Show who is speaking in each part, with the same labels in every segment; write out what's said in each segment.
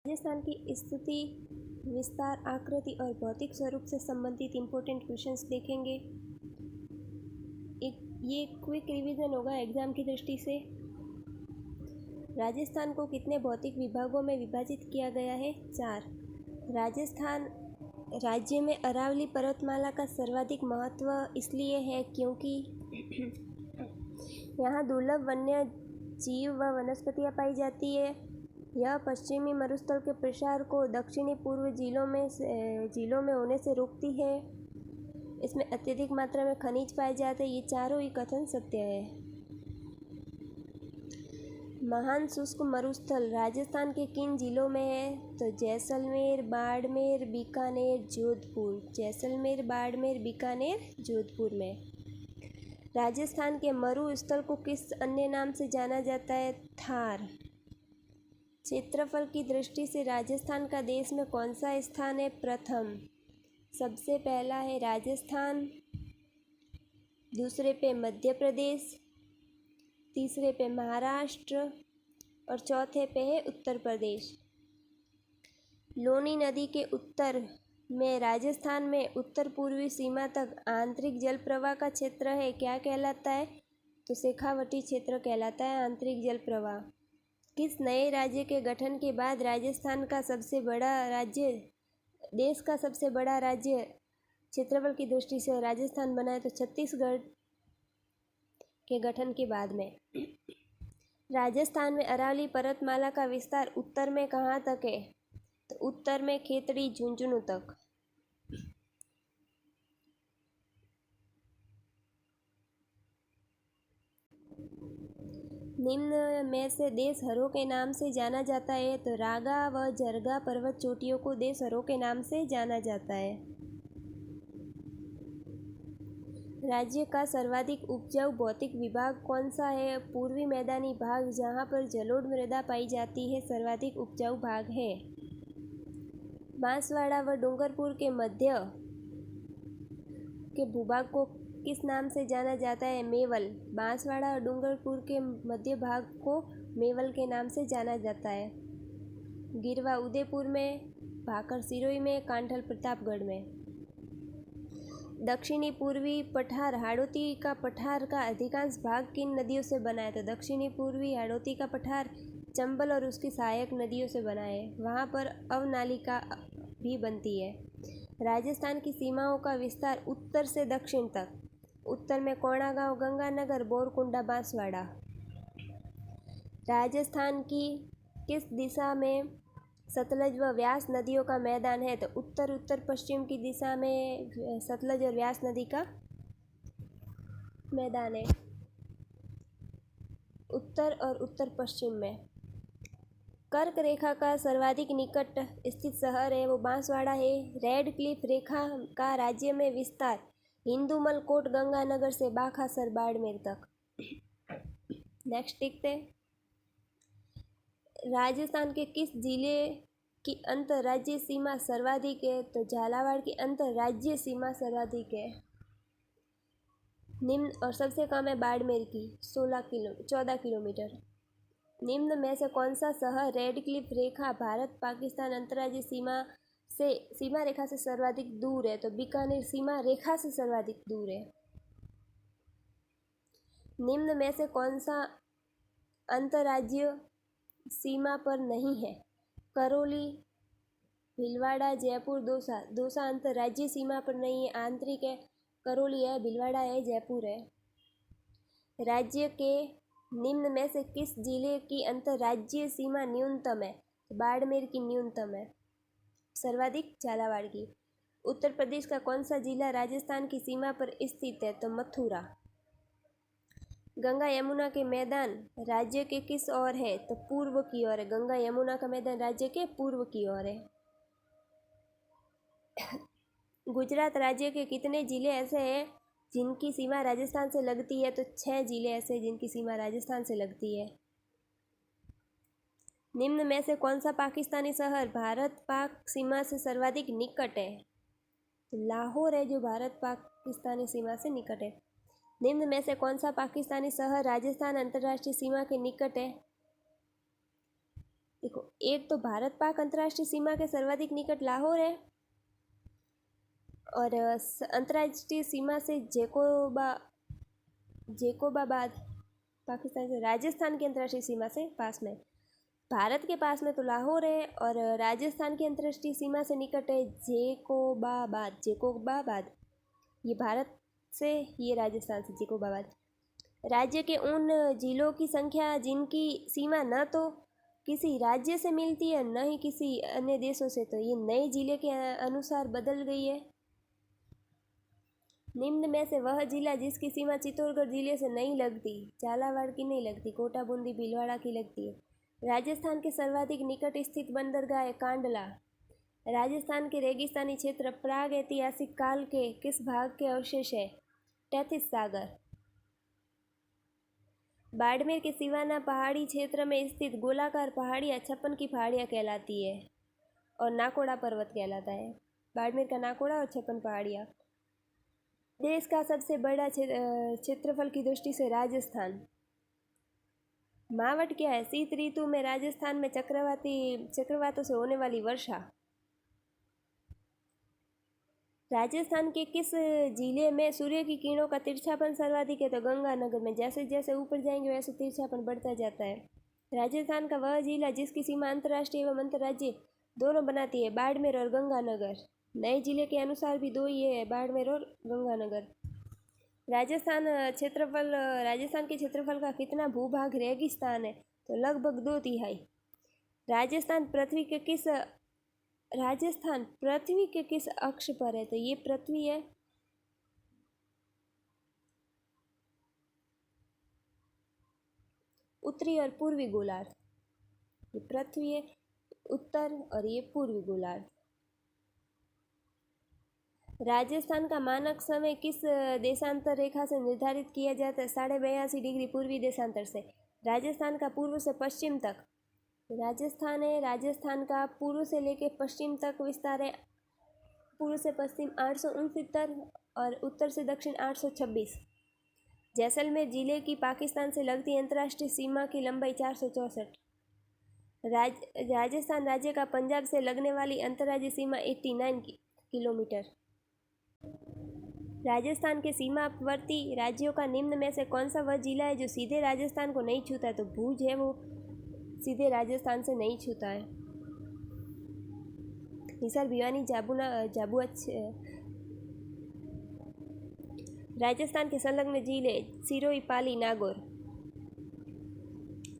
Speaker 1: राजस्थान की स्थिति, विस्तार, आकृति और भौतिक स्वरूप से संबंधित इम्पोर्टेंट क्वेश्चंस देखेंगे। ये क्विक रिवीजन होगा एग्जाम की दृष्टि से। राजस्थान को कितने भौतिक विभागों में विभाजित किया गया है? 4। राजस्थान राज्य में अरावली पर्वतमाला का सर्वाधिक महत्व इसलिए है क्योंकि यहाँ दुर्लभ वन्य जीव व वनस्पतियाँ पाई जाती है। यह पश्चिमी मरुस्थल के प्रसार को दक्षिणी पूर्व झीलों में होने से रोकती है। इसमें अत्यधिक मात्रा में खनिज पाए जाते हैं। ये चारों ही कथन सत्य है। महान शुष्क मरुस्थल राजस्थान के किन जिलों में है? तो जैसलमेर, बाड़मेर, बीकानेर, जोधपुर। जैसलमेर, बाड़मेर, बीकानेर, जोधपुर में। राजस्थान के मरुस्थल को किस अन्य नाम से जाना जाता है? थार। क्षेत्रफल की दृष्टि से राजस्थान का देश में कौन सा स्थान है? प्रथम। सबसे पहला है राजस्थान, दूसरे पे मध्य प्रदेश, तीसरे पे महाराष्ट्र और चौथे पे है उत्तर प्रदेश। लोनी नदी के उत्तर में राजस्थान में उत्तर पूर्वी सीमा तक आंतरिक जल प्रवाह का क्षेत्र है, क्या कहलाता है? तो शेखावटी क्षेत्र कहलाता है आंतरिक जल प्रवाह। किस नए राज्य के गठन के बाद राजस्थान का सबसे बड़ा राज्य, देश का सबसे बड़ा राज्य क्षेत्रफल की दृष्टि से राजस्थान बना है? तो छत्तीसगढ़ के गठन के बाद में। राजस्थान में अरावली पर्वतमाला का विस्तार उत्तर में कहाँ तक है? तो उत्तर में खेतड़ी, झुंझुनू तक। निम्न में से देशहरों के नाम से जाना जाता है? तो रागा व जरगा पर्वत चोटियों को देशहरों के नाम से जाना जाता है। राज्य का सर्वाधिक उपजाऊ भौतिक विभाग कौन सा है? पूर्वी मैदानी भाग, जहाँ पर जलोढ़ मृदा पाई जाती है, सर्वाधिक उपजाऊ भाग है। बांसवाड़ा व डूंगरपुर के मध्य के भूभाग को किस नाम से जाना जाता है? मेवल। बांसवाड़ा और डूंगरपुर के मध्य भाग को मेवल के नाम से जाना जाता है। गिरवा उदयपुर में, भाकर सिरोही में, कांठल प्रतापगढ़ में। दक्षिणी पूर्वी पठार हाड़ौती का पठार का अधिकांश भाग किन नदियों से बना है? तो दक्षिणी पूर्वी हाड़ौती का पठार चंबल और उसकी सहायक नदियों से बना है। वहाँ पर अवनालिका भी बनती है। राजस्थान की सीमाओं का विस्तार उत्तर से दक्षिण तक। उत्तर में कोणागांव, गंगानगर, बोरकुंडा, बांसवाड़ा। राजस्थान की किस दिशा में सतलज व व्यास नदियों का मैदान है? तो उत्तर उत्तर पश्चिम की दिशा में सतलज और व्यास नदी का मैदान है। उत्तर और उत्तर पश्चिम में। कर्क रेखा का सर्वाधिक निकट स्थित शहर है वो बांसवाड़ा है। रेड क्लिफ रेखा का राज्य में विस्तार हिंदूमल, कोट, गंगानगर से बाखासर, बाड़मेर तक। नेक्स्ट देखते हैं। राजस्थान के किस जिले की अंतर्राज्यीय सीमा सर्वाधिक है? तो झालावाड़ की अंतर्राज्यीय सीमा सर्वाधिक है। निम्न और सबसे कम है बाड़मेर की 14 किलोमीटर। निम्न में से कौन सा शहर रेड क्लिफ रेखा भारत पाकिस्तान अंतर्राज्यीय सीमा रेखा से सर्वाधिक दूर है? तो बीकानेर सीमा रेखा से सर्वाधिक दूर है। निम्न में से कौन सा अंतर्राज्यीय सीमा पर नहीं है? करौली, भीलवाड़ा, जयपुर, दौसा। दौसा अंतर्राज्यीय सीमा पर नहीं है, आंतरिक है। करौली है, भीलवाड़ा है, जयपुर है। राज्य के निम्न में से किस जिले की अंतर्राज्यीय सीमा न्यूनतम है? तो बाड़मेर की न्यूनतम है, सर्वाधिक झालावाड़ की। उत्तर प्रदेश का कौन सा जिला राजस्थान की सीमा पर स्थित है? तो मथुरा। गंगा यमुना के मैदान राज्य के किस ओर है? तो पूर्व की ओर है। गंगा यमुना का मैदान राज्य के पूर्व की ओर है। गुजरात राज्य के कितने जिले ऐसे हैं जिनकी सीमा राजस्थान से लगती है? तो 6 जिले ऐसे जिनकी सीमा राजस्थान से लगती है। निम्न में से कौन सा पाकिस्तानी शहर भारत पाक सीमा से सर्वाधिक निकट है? तो लाहौर है जो भारत पाकिस्तानी सीमा से निकट है। निम्न में से कौन सा पाकिस्तानी शहर राजस्थान अंतर्राष्ट्रीय सीमा के निकट है? देखो, एक तो भारत पाक अंतर्राष्ट्रीय सीमा के सर्वाधिक निकट लाहौर है, और अंतर्राष्ट्रीय सीमा से जेकोबाबाद पाकिस्तान से राजस्थान की अंतर्राष्ट्रीय सीमा से पास में। भारत के पास में तो लाहौर है, और राजस्थान की अंतर्राष्ट्रीय सीमा से निकट है जेकोबाबाद। ये भारत से, ये राजस्थान से जेकोबाबाद। राज्य के उन जिलों की संख्या जिनकी सीमा न तो किसी राज्य से मिलती है न ही किसी अन्य देशों से, तो ये नए जिले के अनुसार बदल गई है। निम्न में से वह जिला जिसकी सीमा चित्तौड़गढ़ जिले से नहीं लगती, झालावाड़ की नहीं लगती, कोटा, बूंदी, भीलवाड़ा की लगती है। राजस्थान के सर्वाधिक निकट स्थित बंदरगाह है कांडला। राजस्थान के रेगिस्तानी क्षेत्र प्राग ऐतिहासिक काल के किस भाग के अवशेष है? टेथिस सागर। बाड़मेर के सिवाना पहाड़ी क्षेत्र में स्थित गोलाकार पहाड़ियाँ 56 की पहाड़ियाँ कहलाती है, और नाकोड़ा पर्वत कहलाता है। बाड़मेर का नाकोड़ा और 56 पहाड़ियाँ। देश का सबसे बड़ा क्षेत्रफल की दृष्टि से राजस्थान। मावट क्या है? शीत ऋतु में राजस्थान में चक्रवातों से होने वाली वर्षा। राजस्थान के किस जिले में सूर्य की किरणों का तिरछापन सर्वाधिक है? तो गंगानगर में। जैसे जैसे ऊपर जाएंगे वैसे तिरछापन बढ़ता जाता है। राजस्थान का वह जिला जिसकी सीमा अंतर्राष्ट्रीय एवं अंतर्राज्यीय दोनों बनाती है, बाड़मेर और गंगानगर। नए जिले के अनुसार भी दो ही है, बाड़मेर और गंगानगर। राजस्थान के क्षेत्रफल का कितना भूभाग रेगिस्तान है? तो लगभग 2/3। राजस्थान पृथ्वी के किस अक्ष पर है? तो ये पृथ्वी है उत्तरी और पूर्वी गोलार्ध। ये पृथ्वी है उत्तर और ये पूर्वी गोलार्ध। राजस्थान का मानक समय किस देशांतर रेखा से निर्धारित किया जाता है? 82.5 डिग्री पूर्वी देशांतर से। राजस्थान का पूर्व से पश्चिम तक, राजस्थान है, राजस्थान का पूर्व से लेकर पश्चिम तक विस्तार है। पूर्व से पश्चिम 869 और उत्तर से दक्षिण 826। जैसलमेर जिले की पाकिस्तान से लगती अंतर्राष्ट्रीय सीमा की लंबाई 464। राजस्थान राज्य का पंजाब से लगने वाली अंतर्राज्यीय सीमा 89 किलोमीटर। राजस्थान के सीमावर्ती राज्यों का निम्न में से कौन सा वह जिला है जो सीधे राजस्थान को नहीं छूता? तो भुज है, वो सीधे राजस्थान से नहीं छूता है। हिसार, भिवानी, झाबुआ राजस्थान के संलग्न जिले सिरोही, पाली, नागौर।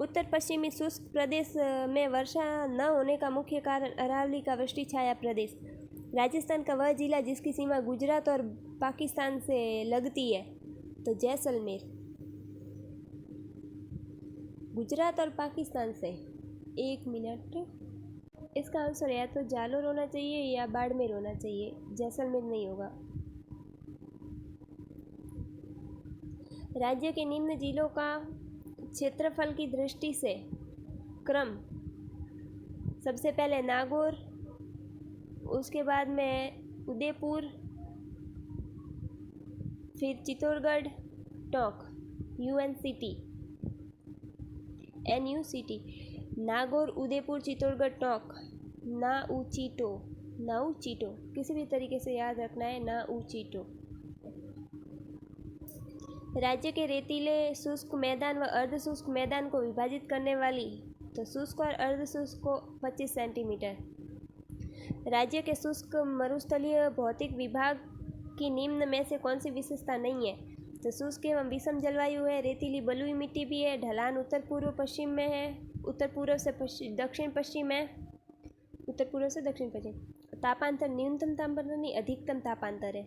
Speaker 1: उत्तर पश्चिमी शुष्क प्रदेश में वर्षा न होने का मुख्य कारण अरावली का वृष्टि छाया प्रदेश। राजस्थान का वह जिला जिसकी सीमा गुजरात और पाकिस्तान से लगती है? तो जैसलमेर। गुजरात और पाकिस्तान से। 1 मिनट, इसका आंसर या तो जालोर होना चाहिए या बाड़मेर होना चाहिए, जैसलमेर नहीं होगा। राज्य के निम्न जिलों का क्षेत्रफल की दृष्टि से क्रम: सबसे पहले नागौर, उसके बाद में उदयपुर, फिर चित्तौड़गढ़, टोंक, NUCT। नागौर, उदयपुर, चित्तौड़गढ़, टोंक। नाउचीटो किसी भी तरीके से याद रखना है, नाउचीटो। राज्य के रेतीले शुष्क मैदान व अर्ध शुष्क मैदान को विभाजित करने वाली, तो शुष्क और अर्ध शुष्क को 25 सेंटीमीटर। राज्य के शुष्क मरुस्थलीय भौतिक विभाग की निम्न में से कौन सी विशेषता नहीं है? तो शुष्क एवं विषम जलवायु है, रेतीली बलुई मिट्टी भी है, ढलान उत्तर पूर्व पश्चिम में है, उत्तर पूर्व से दक्षिण पश्चिम है, उत्तर पूर्व से दक्षिण पश्चिम। तापांतर न्यूनतम तापांतर नहीं, अधिकतम तापांतर है।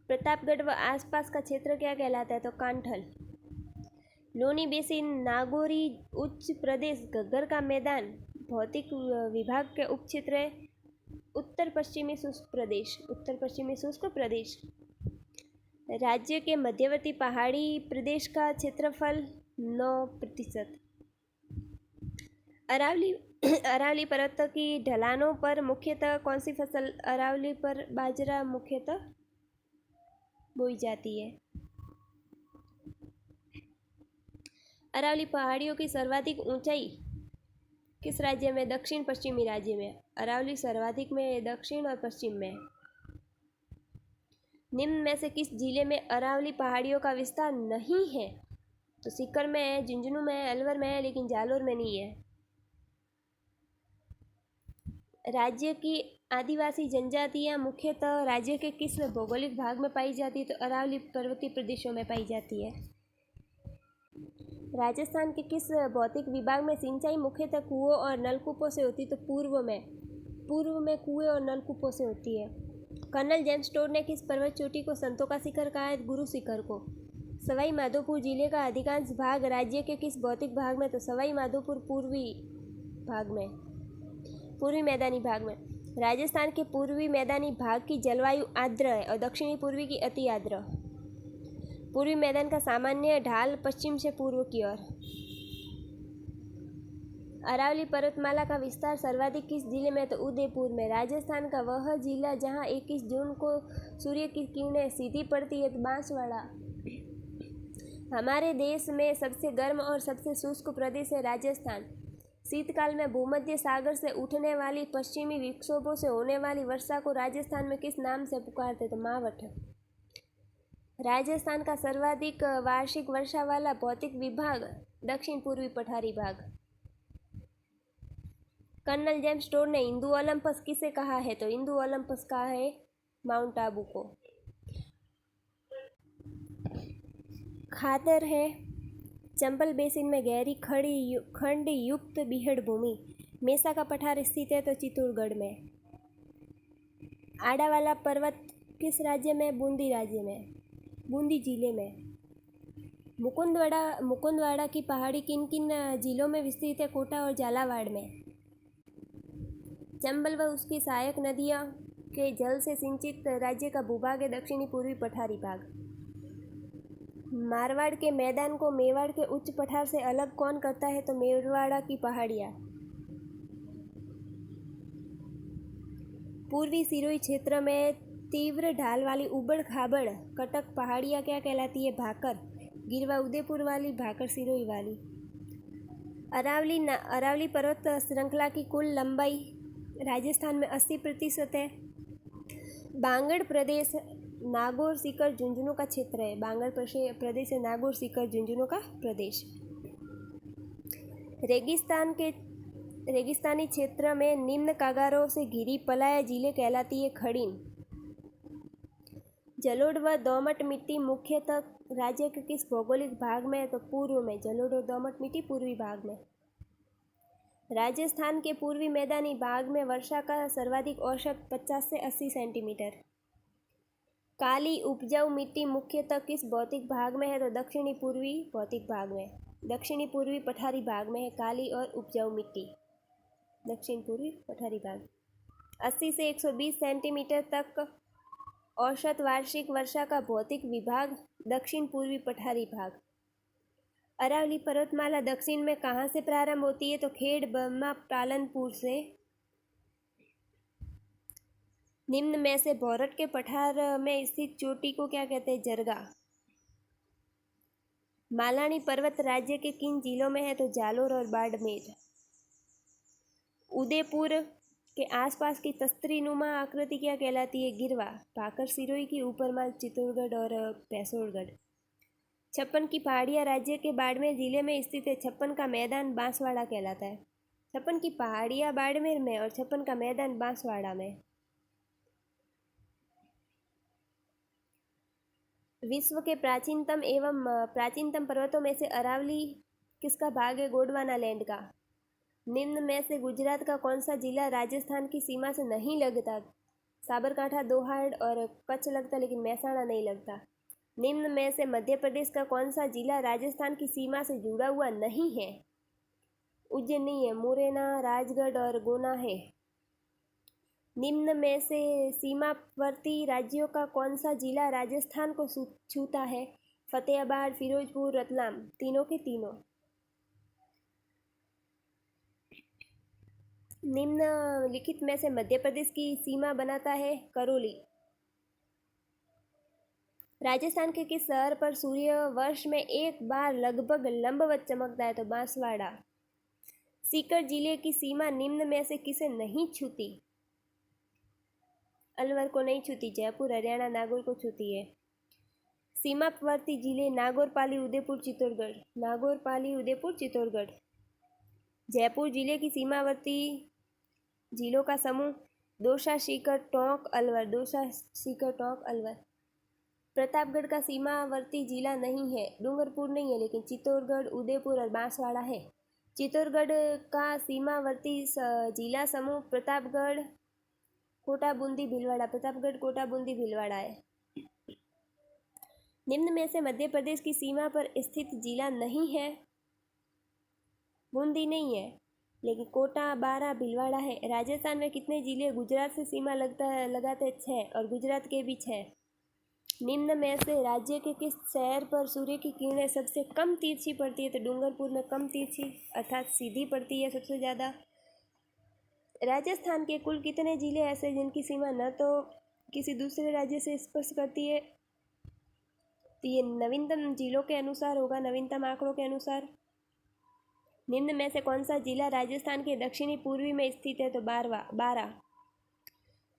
Speaker 1: प्रतापगढ़ व आसपास का क्षेत्र क्या कहलाता है? तो कांठल। लोनी बेसिन, नागौरी उच्च प्रदेश, घग्गर का मैदान भौतिक विभाग के उपक्षेत्र है, उत्तर पश्चिमी शुष्क प्रदेश। राज्य के मध्यवर्ती पहाड़ी प्रदेश का क्षेत्रफल 9%। अरावली पर्वत की ढलानों पर मुख्यतः कौन सी फसल? अरावली पर बाजरा मुख्यतः बोई जाती है। अरावली पहाड़ियों की सर्वाधिक ऊंचाई किस राज्य में? दक्षिण पश्चिमी राज्य में। अरावली सर्वाधिक में दक्षिण और पश्चिम में। निम्न में से किस जिले में अरावली पहाड़ियों का विस्तार नहीं है? तो सीकर में है, झुंझुनू में है, अलवर में है, लेकिन जालोर में नहीं है। राज्य की आदिवासी जनजातियां मुख्यतः राज्य के किस भौगोलिक भाग में पाई जाती है? तो अरावली पर्वतीय प्रदेशों में पाई जाती है। राजस्थान के किस भौतिक विभाग में सिंचाई मुख्यतः कुओं और नलकूपों से होती है? तो पूर्व में कुएं और नलकूपों से होती है। कर्नल जेम्स टोड ने किस पर्वत चोटी को संतों का शिखर कहा है? गुरु शिखर को। सवाई माधोपुर जिले का अधिकांश भाग राज्य के किस भौतिक भाग में? तो सवाई माधोपुर पूर्वी मैदानी भाग में। राजस्थान के पूर्वी मैदानी भाग की जलवायु आर्द्र है और दक्षिणी पूर्वी की अति आर्द्र। पूर्वी मैदान का सामान्य ढाल पश्चिम से पूर्व की ओर। अरावली पर्वतमाला का विस्तार सर्वाधिक किस जिले में? तो उदयपुर में। राजस्थान का वह जिला जहां 21 जून को सूर्य की किरणें सीधी पड़ती है? तो बांसवाड़ा। हमारे देश में सबसे गर्म और सबसे शुष्क प्रदेश है राजस्थान। शीतकाल में भूमध्य सागर से उठने वाली पश्चिमी विक्षोभों से होने वाली वर्षा को राजस्थान में किस नाम से पुकारते? तो मावठ। राजस्थान का सर्वाधिक वार्षिक वर्षा वाला भौतिक विभाग दक्षिण पूर्वी पठारी भाग। कर्नल जेम्स टोड ने हिंदू ओलंपस किसे कहा है? तो हिंदू ओलंपस कहा है माउंट आबू को। खादर है चंबल बेसिन में गहरी खंड युक्त बीहड़ भूमि। मेसा का पठार स्थित है? तो चित्तौड़गढ़ में। आड़ावाला पर्वत किस राज्य में? बूंदी राज्य में, बूंदी जिले में। मुकुंदवाड़ा की पहाड़ी किन किन जिलों में विस्तृत है? कोटा और झालावाड़ में। चंबल व उसकी सहायक नदियां के जल से सिंचित राज्य का भूभाग है दक्षिणी पूर्वी पठारी भाग। मारवाड़ के मैदान को मेवाड़ के उच्च पठार से अलग कौन करता है? तो मेवाड़ा की पहाड़ियाँ। पूर्वी सिरोही क्षेत्र में तीव्र ढाल वाली उबड़ खाबड़ कटक पहाड़ियाँ क्या कहलाती है? भाकर। गिरवा उदयपुर वाली, भाकर सिरोही वाली। अरावली पर्वत श्रृंखला की कुल लंबाई राजस्थान में 80% है। बांगड़ प्रदेश नागौर सीकर झुंझुनू का क्षेत्र है। बांगड़ प्रदेश है नागौर सीकर झुंझुनू का प्रदेश। रेगिस्तानी क्षेत्र में निम्न कागारों से घिरी पलाया झीलें कहलाती है खड़ीन। जलोढ़ व दोमट मिट्टी मुख्यतः राज्य के किस भौगोलिक भाग में है? तो पूर्व में। जलोढ़ और दोमट मिट्टी पूर्वी भाग में। राजस्थान के पूर्वी मैदानी भाग में वर्षा का सर्वाधिक औसत 50 से 80 सेंटीमीटर। काली उपजाऊ मिट्टी मुख्यतः किस भौतिक भाग में है? तो दक्षिणी पूर्वी भौतिक भाग में, दक्षिणी पूर्वी पठारी भाग में है काली और उपजाऊ मिट्टी। दक्षिण पूर्वी पठारी भाग। 80 से 120 सेंटीमीटर तक औसत वार्षिक वर्षा का भौतिक विभाग दक्षिण पूर्वी पठारी भाग। अरावली पर्वतमाला दक्षिण में कहाँ से प्रारंभ होती है? तो खेड़ बर्मा पालनपुर से। निम्न में से भौरट के पठार में स्थित चोटी को क्या कहते हैं? जरगा। मालानी पर्वत राज्य के किन जिलों में है? तो जालोर और बाड़मेर। उदयपुर के आसपास की तस्तरीनुमा आकृति क्या कहलाती है? गिरवा। भाकर सिरोही की, ऊपरमाल चित्तौड़गढ़ और भैंसोड़गढ़। छप्पन की पहाड़ियाँ राज्य के बाड़मेर जिले में स्थित है। छप्पन का मैदान बांसवाड़ा कहलाता है। छप्पन की पहाड़ियाँ बाड़मेर में और छप्पन का मैदान बांसवाड़ा में। विश्व के प्राचीनतम पर्वतों में से अरावली किसका भाग है? गोंडवाना लैंड का। निम्न में से गुजरात का कौन सा जिला राजस्थान की सीमा से नहीं लगता? साबरकांठा, दोहाड़ और कच्छ लगता, लेकिन महसाणा नहीं लगता। निम्न में से मध्य प्रदेश का कौन सा जिला राजस्थान की सीमा से जुड़ा हुआ नहीं है? उज्जैनी है, मुरैना, राजगढ़ और गुना है। निम्न में से सीमावर्ती राज्यों का कौन सा जिला राजस्थान को छूता है? फतेहाबाद, फिरोजपुर, रतलाम, तीनों के तीनों। निम्नलिखित में से मध्य प्रदेश की सीमा बनाता है करौली। राजस्थान के किस शहर पर सूर्य वर्ष में एक बार लगभग लंबवत चमकता है? तो बांसवाड़ा। सीकर जिले की सीमा निम्न में से किसे नहीं छूती? अलवर को नहीं छूती, जयपुर हरियाणा नागौर को छूती है। सीमावर्ती जिले नागौर, पाली, उदयपुर, चित्तौड़गढ़। नागौर, पाली, उदयपुर, चित्तौड़गढ़। जयपुर जिले की सीमावर्ती जिलों का समूह दौसा, सीकर, टोंक, अलवर। दौसा, सीकर, टोंक, अलवर। प्रतापगढ़ का सीमावर्ती जिला नहीं है, डूंगरपुर नहीं है, लेकिन चित्तौड़गढ़, उदयपुर और बांसवाड़ा है। चित्तौड़गढ़ का सीमावर्ती जिला समूह प्रतापगढ़, कोटा, बूंदी, भीलवाड़ा। प्रतापगढ़, कोटा, बूंदी, भीलवाड़ा है। निम्न में से मध्य प्रदेश की सीमा पर स्थित जिला नहीं है। बूंदी नहीं है, लेकिन कोटा, बारा, भीलवाड़ा है। राजस्थान में कितने जिले गुजरात से सीमा लगाते? 6, और गुजरात के भी 6। निम्न में से राज्य के किस शहर पर सूर्य की किरणें सबसे कम तिरछी पड़ती है? तो डूंगरपुर में कम तिरछी अर्थात सीधी पड़ती है सबसे ज़्यादा। राजस्थान के कुल कितने जिले ऐसे जिनकी सीमा न तो किसी दूसरे राज्य से स्पर्श करती है? तो ये नवीनतम जिलों के अनुसार होगा, नवीनतम आंकड़ों के अनुसार। निम्न में से कौन सा जिला राजस्थान के दक्षिणी पूर्वी में स्थित है? तो बारा।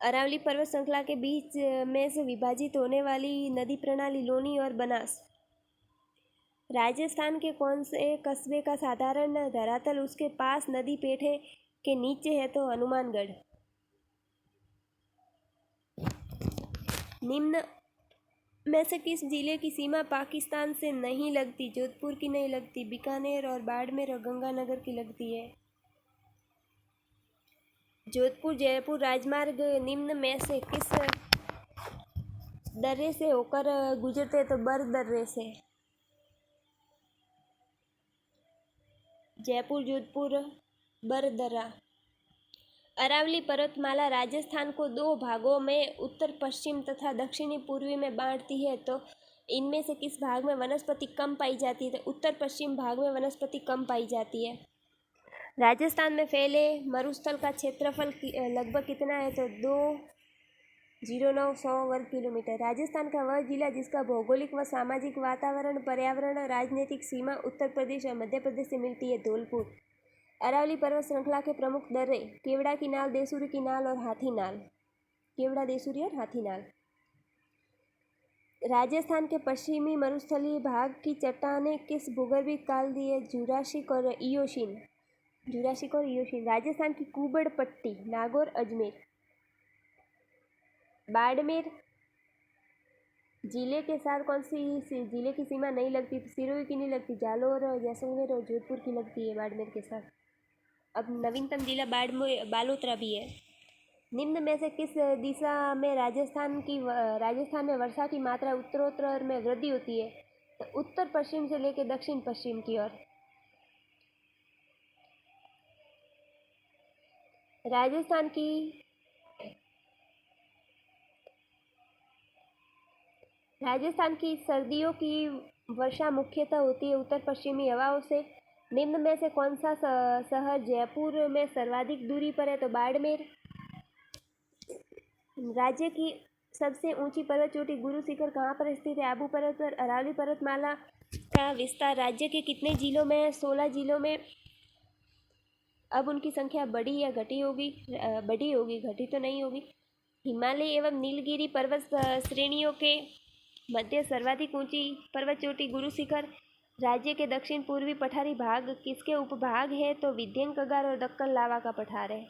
Speaker 1: अरावली पर्वत श्रृंखला के बीच में से विभाजित होने वाली नदी प्रणाली लोनी और बनास। राजस्थान के कौन से कस्बे का साधारण धरातल उसके पास नदी पेठे के नीचे है? तो हनुमानगढ़। निम्न में से किस जिले की सीमा पाकिस्तान से नहीं लगती? जोधपुर की नहीं लगती, बीकानेर और बाड़मेर और गंगानगर की लगती है। जोधपुर जयपुर राजमार्ग निम्न में से किस दर्रे से होकर गुजरते? तो बर दर्रे से। जयपुर जोधपुर बर दर्रा। अरावली पर्वतमाला राजस्थान को 2 भागों में उत्तर पश्चिम तथा दक्षिणी पूर्वी में बांटती है, तो इनमें से किस भाग में वनस्पति कम पाई जाती है? तो उत्तर पश्चिम भाग में वनस्पति कम पाई जाती है। राजस्थान में फैले मरुस्थल का क्षेत्रफल लगभग कितना है? तो 209 वर्ग किलोमीटर। राजस्थान का वह जिला जिसका भौगोलिक व सामाजिक वातावरण, पर्यावरण, राजनीतिक सीमा उत्तर प्रदेश और मध्य प्रदेश से मिलती है, धौलपुर। अरावली पर्वत श्रृंखला के प्रमुख दर्रे केवड़ा की नाल, देसूरी की नाल और हाथी नाल। केवड़ा, देसूरी और हाथी नाल। राजस्थान के पश्चिमी मरुस्थलीय भाग की चट्टानें किस भूगर्भिक काल दी है? जुरासिक और इयोशीन। जुरासिक और इयोशीन। राजस्थान की कुबड़ पट्टी नागौर, अजमेर। बाड़मेर जिले के साथ कौन सी जिले की सीमा नहीं लगती? सिरोही की नहीं लगती, जालोर, जैसलमेर और जोधपुर की लगती है बाड़मेर के साथ। अब नवीनतम जिला बालोतरा भी है। निम्न में से किस दिशा में राजस्थान में वर्षा की मात्रा उत्तरोत्तर में वृद्धि होती है? तो उत्तर पश्चिम से लेकर दक्षिण पश्चिम की ओर। राजस्थान की सर्दियों की वर्षा मुख्यतः होती है उत्तर पश्चिमी हवाओं से। निम्न में से कौन सा शहर जयपुर में सर्वाधिक दूरी पर है? तो बाड़मेर। राज्य की सबसे ऊंची पर्वत चोटी गुरु शिखर कहाँ पर स्थित है? आबू पर्वत पर। अरावली पर्वतमाला का विस्तार राज्य के कितने जिलों में है? 16 जिलों में। अब उनकी संख्या बढ़ी या घटी होगी? बढ़ी होगी, घटी तो नहीं होगी। हिमालय एवं नीलगिरी पर्वत श्रेणियों के मध्य सर्वाधिक ऊंची पर्वत चोटी गुरु शिखर राज्य के दक्षिण पूर्वी पठारी भाग किसके उपभाग है? तो विंध्य कगार और दक्कन लावा का पठार है।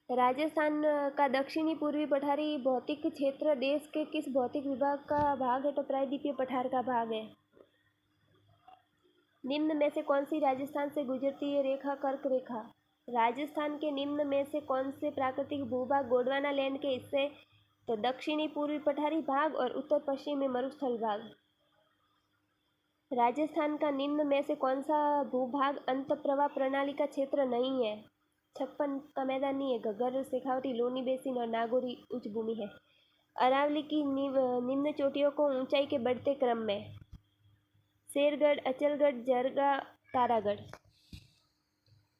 Speaker 1: राजस्थान का दक्षिणी पूर्वी पठारी भौतिक क्षेत्र देश के किस भौतिक विभाग का भाग है? तो प्रायद्वीपीय पठार का भाग है। निम्न में से कौन सी राजस्थान से गुजरती है रेखा? कर्क रेखा। राजस्थान के निम्न में से कौन से प्राकृतिक भूभाग गोंडवाना लैंड के हिस्से? तो दक्षिणी पूर्वी पठारी भाग और उत्तर पश्चिमी मरुस्थल भाग। राजस्थान का निम्न में से कौन सा भूभाग अंतःप्रवाह प्रणाली का क्षेत्र नहीं है? 56 का मैदान नहीं है, घग्गर, शेखावटी, लोनी बेसिन और नागौरी उच्च भूमि है। अरावली की निम्न चोटियों को ऊंचाई के बढ़ते क्रम में शेरगढ़, अचलगढ़, जरगा, तारागढ़।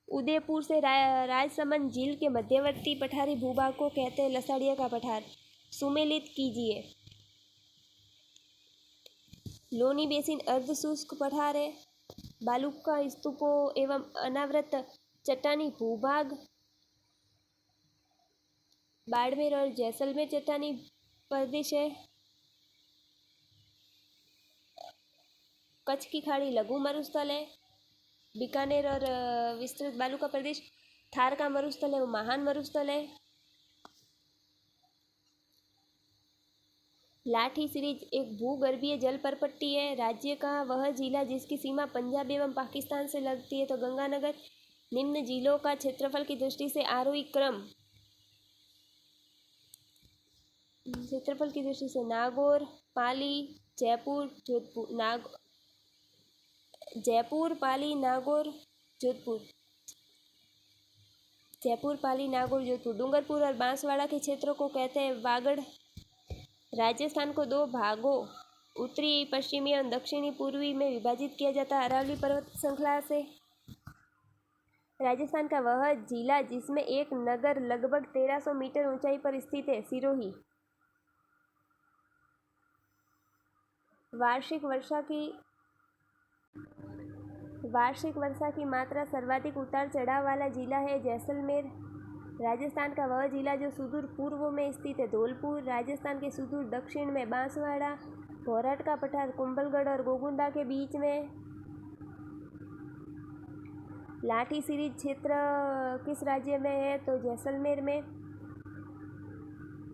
Speaker 1: उदयपुर से राजसमंद झील के मध्यवर्ती पठारी भूभाग को कहते हैं लसाड़िया का पठार। सुमेलित कीजिए। लोनी बेसिन अर्धशुष्क पठार है। बालू का स्तूपों एवं अनावृत चट्टानी भूभाग बाड़मेर और जैसलमेर चट्टानी प्रदेश है। कच्छ की खाड़ी लघु मरुस्थल है। बीकानेर और विस्तृत बालू का प्रदेश। थार का मरुस्थल है वो महान मरुस्थल है। लाठी सीरीज एक भूगर्भीय जल परपट्टी है। राज्य का वह जिला जिसकी सीमा पंजाब एवं पाकिस्तान से लगती है तो गंगानगर। निम्न जिलों का क्षेत्रफल की दृष्टि से आरोही क्रम क्षेत्रफल की दृष्टि से नागौर, पाली, जयपुर, जोधपुर। जयपुर, पाली, नागौर, जोधपुर। जयपुर, पाली, नागौर, जोधपुर। डूंगरपुर और बांसवाड़ा के क्षेत्रों को कहते हैं वागड़। राजस्थान को दो भागों उत्तरी पश्चिमी और दक्षिणी पूर्वी में विभाजित किया जाता है अरावली पर्वत श्रृंखला से। राजस्थान का वह जिला जिसमें एक नगर लगभग 1300 मीटर ऊंचाई पर स्थित है सिरोही। वार्षिक वर्षा की मात्रा सर्वाधिक उतार चढ़ाव वाला जिला है जैसलमेर। राजस्थान का वह जिला जो सुदूर पूर्व में स्थित है धौलपुर। राजस्थान के सुदूर दक्षिण में बांसवाड़ा, भौरहट का पठार कुंभलगढ़ और गोगुंदा के बीच में। लाठी सीरीज क्षेत्र किस राज्य में है तो जैसलमेर में।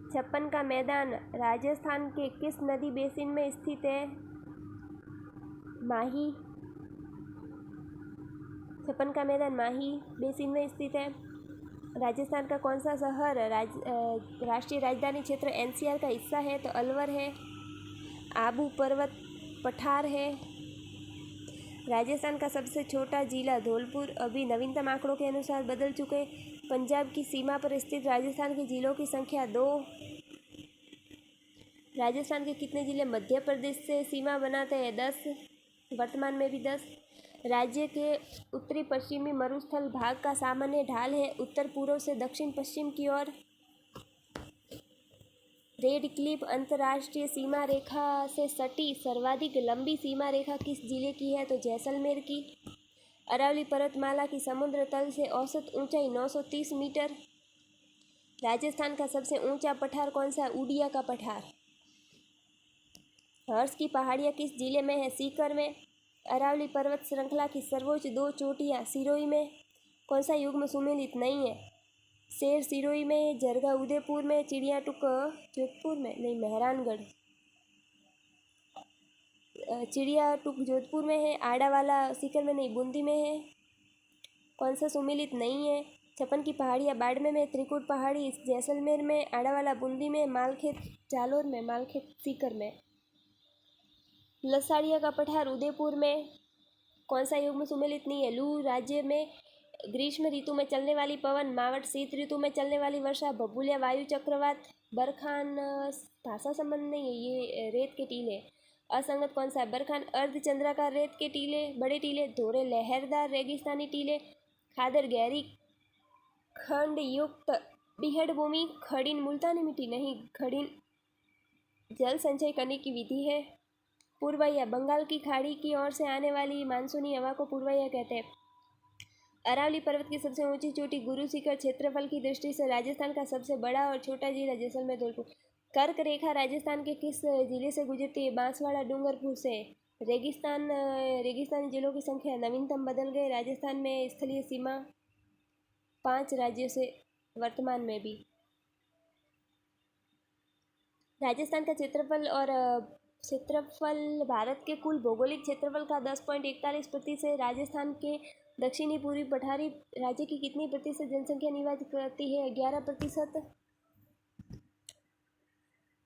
Speaker 1: छप्पन का मैदान राजस्थान के किस नदी बेसिन में स्थित है माही। छप्पन का मैदान माही बेसिन में स्थित है। राजस्थान का कौन सा शहर राष्ट्रीय राजधानी क्षेत्र एनसीआर का हिस्सा है तो अलवर है। आबू पर्वत पठार है। राजस्थान का सबसे छोटा जिला धौलपुर अभी नवीनतम आंकड़ों के अनुसार बदल चुके। पंजाब की सीमा पर स्थित राजस्थान के जिलों की संख्या 2। राजस्थान के कितने जिले मध्य प्रदेश से सीमा बनाते हैं 10, वर्तमान में भी 10। राज्य के उत्तरी पश्चिमी मरुस्थल भाग का सामान्य ढाल है उत्तर पूर्व से दक्षिण पश्चिम की ओर। रेड क्लिफ अंतर्राष्ट्रीय सीमा रेखा से सटी सर्वाधिक लंबी सीमा रेखा किस जिले की है तो जैसलमेर की। अरावली पर्वतमाला की समुद्र तल से औसत ऊंचाई 930 मीटर। राजस्थान का सबसे ऊंचा पठार कौन सा है ऊडिया का पठार। हर्ष की पहाड़ियाँ किस जिले में है सीकर में। अरावली पर्वत श्रृंखला की सर्वोच्च 2 चोटियाँ सिरोही में। कौन सा युग्म सुमेलित नहीं है शेर सिरोही में, जरगा उदयपुर में, चिड़ियाटुक जोधपुर में नहीं मेहरानगढ़। चिड़ियाटुक जोधपुर में है, आड़ावाला सीकर में नहीं बूंदी में है। कौन सा सुमेलित नहीं है छप्पन की पहाड़ियाँ बाड़मेर में, त्रिकुट पहाड़ी जैसलमेर में, आड़ावाला बूंदी में, मालखेत जालोर में, मालखेत सीकर में। लसाड़िया का पठार उदयपुर में। कौन सा युग्म सुमेलित नहीं है लू राज्य में। ग्रीष्म ऋतु में चलने वाली पवन, मावट शीत ऋतु में चलने वाली वर्षा, बबूलिया वायु चक्रवात, बरखान भाषा संबंध नहीं है ये रेत के टीले। असंगत कौन सा है बरखान अर्धचंद्राकार रेत के टीले, बड़े टीले, धोरे लहरदार रेगिस्तानी टीले, खादर गहरी खंड युक्त बिहड़ भूमि, खड़ीन मुल्तानी मिट्टी नहीं खड़ीन जल संचय करने की विधि है। पूर्वैया बंगाल की खाड़ी की ओर से आने वाली मानसूनी हवा को पूर्वैया कहते हैं। अरावली पर्वत की सबसे ऊंची चोटी गुरु शिखर। क्षेत्रफल की दृष्टि से राजस्थान का सबसे बड़ा और छोटा जिला जैसलमेर धौलपुर। कर्क रेखा राजस्थान के किस जिले से गुजरती है बांसवाड़ा डूंगरपुर से। रेगिस्तानी जिलों की संख्या नवीनतम बदल गए। राजस्थान में स्थलीय सीमा 5 राज्यों से वर्तमान में भी। राजस्थान का क्षेत्रफल भारत के कुल भौगोलिक क्षेत्रफल का 10.41% राजस्थान के दक्षिणी पूर्वी पठारी राज्य की कितनी प्रतिशत जनसंख्या निवास करती है 11%।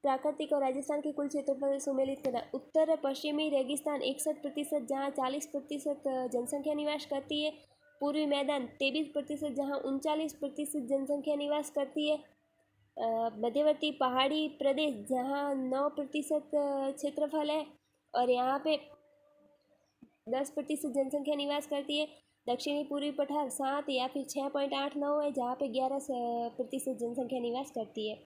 Speaker 1: प्राकृतिक और राजस्थान के कुल क्षेत्रफल सुमेलित करना। उत्तर पश्चिमी रेगिस्तान 61% जहाँ 40% जनसंख्या निवास करती है। पूर्वी मैदान 23% जहाँ 39% जनसंख्या निवास करती है। मध्यवर्ती पहाड़ी प्रदेश जहाँ 9% क्षेत्रफल है और यहाँ पे 10% जनसंख्या निवास करती है। दक्षिणी पूर्वी पठार 7 या फिर 6.89 है जहाँ पे 11% जनसंख्या निवास करती है।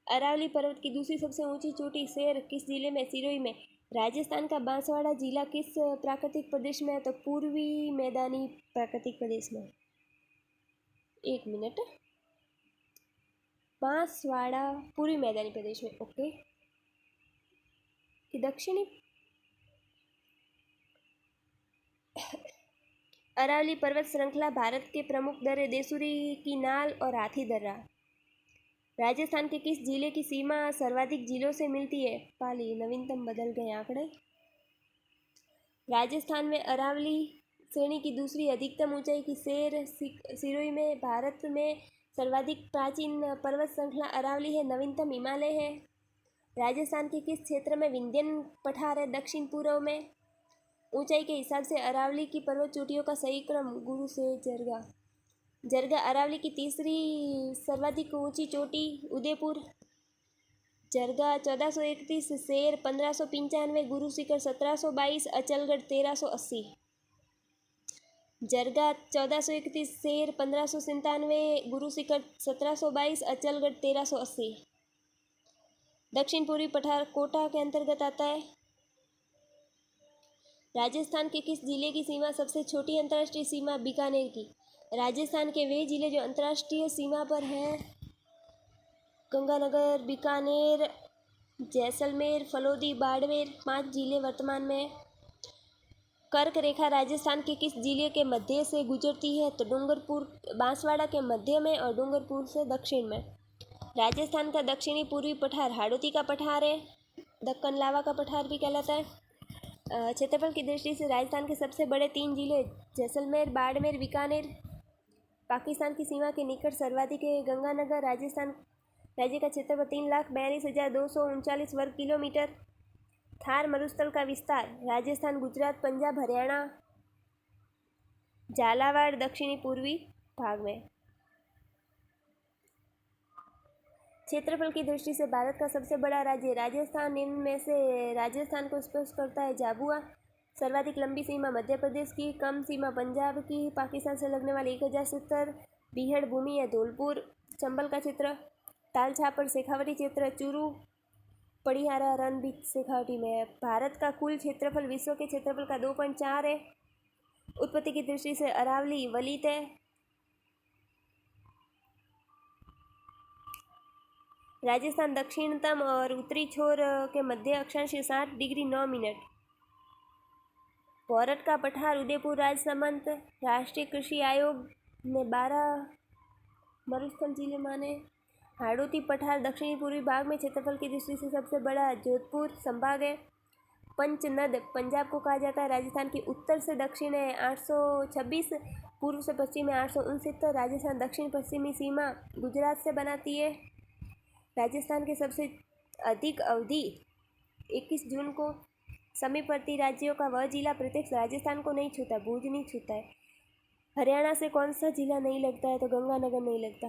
Speaker 1: अरावली पर्वत की दूसरी सबसे ऊंची चोटी शेर किस जिले में सिरोही में। राजस्थान का बांसवाड़ा जिला किस प्राकृतिक प्रदेश में है? तो पूर्वी मैदानी प्राकृतिक प्रदेश में। 1 मिनट। बांसवाड़ा पूर्वी मैदानी प्रदेश में, ओके। कि दक्षिणी अरावली पर्वत श्रृंखला भारत के प्रमुख दर्रे देसूरी की नाल और हाथी दर्रा। राजस्थान के किस जिले की सीमा सर्वाधिक जिलों से मिलती है? पाली। नवीनतम बदल गए आंकड़े। राजस्थान में अरावली श्रेणी की दूसरी अधिकतम ऊंचाई की सिरोही में भारत में सर्वाधिक प्राचीन पर्वत श्रृंखला अरावली है। नवीनतम हिमालय है। राजस्थान के किस क्षेत्र में विंध्यन पठार है? दक्षिण पूर्व में। ऊंचाई के हिसाब से अरावली की पर्वत चोटियों का सही क्रम। गुरु से जरगा। जरगा अरावली की तीसरी सर्वाधिक ऊंची चोटी। उदयपुर। जरगा 1431, शेर 1595, गुरु शिखर 1722, अचलगढ़ 1380। जरगा 1431, शेर 1597, गुरु शिखर 1722, अचलगढ़ 1380। दक्षिण पूर्वी पठार कोटा के अंतर्गत आता है। राजस्थान के किस जिले की सीमा सबसे छोटी अंतर्राष्ट्रीय सीमा? बीकानेर की। राजस्थान के वे जिले जो अंतर्राष्ट्रीय सीमा पर हैं: गंगानगर, बीकानेर, जैसलमेर, फलोदी, बाड़मेर। 5 जिले वर्तमान में। कर्क रेखा राजस्थान के किस जिले के मध्य से गुजरती है? तो डूंगरपुर, बांसवाड़ा के मध्य में और डूंगरपुर से दक्षिण में। राजस्थान का दक्षिणी पूर्वी पठार हाड़ौती का पठार है। दक्कन लावा का पठार भी कहलाता है। क्षेत्रफल की दृष्टि से राजस्थान के सबसे बड़े 3 जिले जैसलमेर, बाड़मेर, बीकानेर। पाकिस्तान की सीमा के निकट सर्वाधिक है गंगानगर। राजस्थान राज्य का क्षेत्रफल 3,42,239 वर्ग किलोमीटर। थार मरुस्थल का विस्तार: राजस्थान, गुजरात, पंजाब, हरियाणा, झालावाड़ दक्षिणी पूर्वी भाग में। क्षेत्रफल की दृष्टि से भारत का सबसे बड़ा राज्य राजस्थान। निम्न में से राजस्थान को स्पर्श करता है? झाबुआ। सर्वाधिक लंबी सीमा मध्य प्रदेश की, कम सीमा पंजाब की। पाकिस्तान से लगने वाले 1070 बीहड़ भूमि है। धौलपुर चंबल का क्षेत्र। ताल छापर शेखावटी क्षेत्र। चूरू पड़ियारा रन भी शेखावटी में है। भारत का कुल क्षेत्रफल विश्व के क्षेत्रफल का 2.4 है। उत्पत्ति की दृष्टि से अरावली वलित है। राजस्थान दक्षिणतम और उत्तरी छोर के मध्य अक्षांश 60 डिग्री 9 मिनट। भौरट का पठार उदयपुर राजसमंद। राष्ट्रीय कृषि आयोग ने 12 मरुस्थल जिले माने। हाड़ौती पठार दक्षिणी पूर्वी भाग में क्षेत्रफल की दृष्टि से सबसे बड़ा जोधपुर संभाग है। पंचनद पंजाब को कहा जाता है। राजस्थान की उत्तर से दक्षिण है 826, पूर्व से पश्चिम है 869। राजस्थान दक्षिण पश्चिमी सीमा गुजरात से बनाती है। राजस्थान के सबसे अधिक अवधि 21 जून को समीपवर्ती राज्यों का वह जिला प्रत्यक्ष राजस्थान को नहीं छूता, भुज नहीं छूता है। हरियाणा से कौन सा जिला नहीं लगता है? तो गंगानगर नहीं लगता।